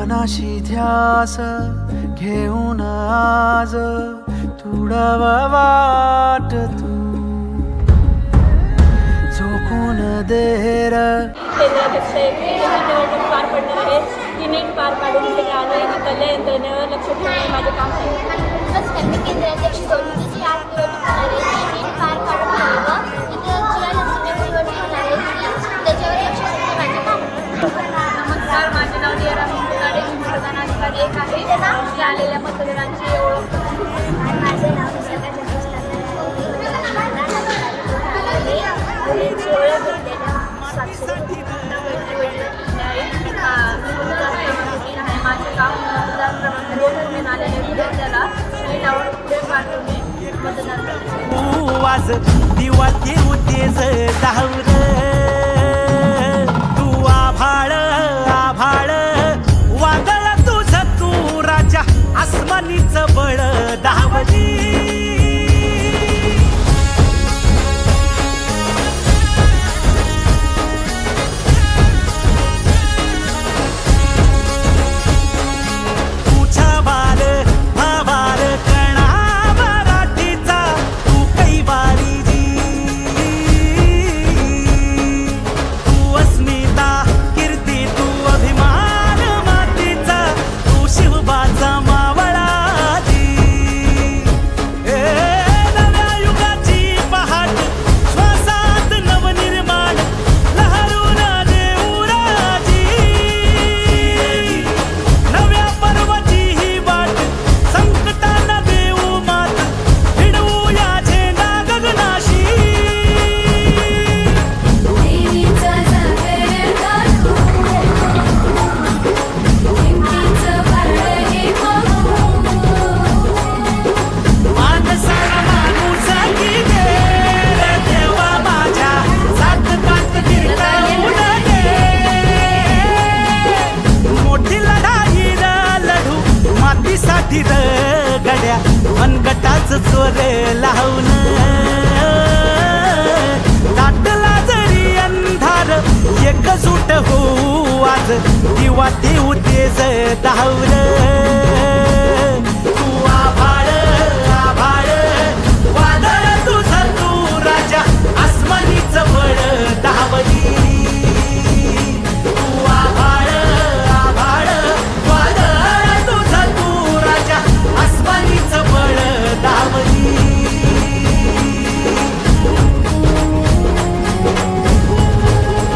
मनाशी ध्यास घेऊन आज तुडव वाट तू झोकून देर केंद्राध्यक्ष निवडणूक पार पडणार आहे ती नीट पार पाडून घेणे आणि इथल्या यंत्रणेवर लक्ष ठेवणे माझे काम आहे. केंद्राध्यक्ष दोन्ही जी आज निवडणूक होणार आहे ती नीट पार पाडून घ्यावं. इथं ज्या लोकसभेची निवडणूक होणार आहे त्याच्यावर लक्ष ठेवणे माझे काम आहे. नमस्कार, माझे नाव नियरा मुंगाडे, मी प्रधान अधिकारी एक आहे. मी आलेल्या मतदारांची ओळख माझे नाव माझे काम मतदार क्रमांक 2 मध्ये आलेल्या विद्यार्थ्याला नीट आवड पुढे पाठवणे मतदान आज दिवा देऊ तेज धावर तू आभाळ आभाळ वादळ तुझ तू राजा आसमानीच बळ धावली गड्या मनगटाच चोर लावून दाटला जरी अंधार एकजूट होऊ आज दिवा देऊ तेज धावर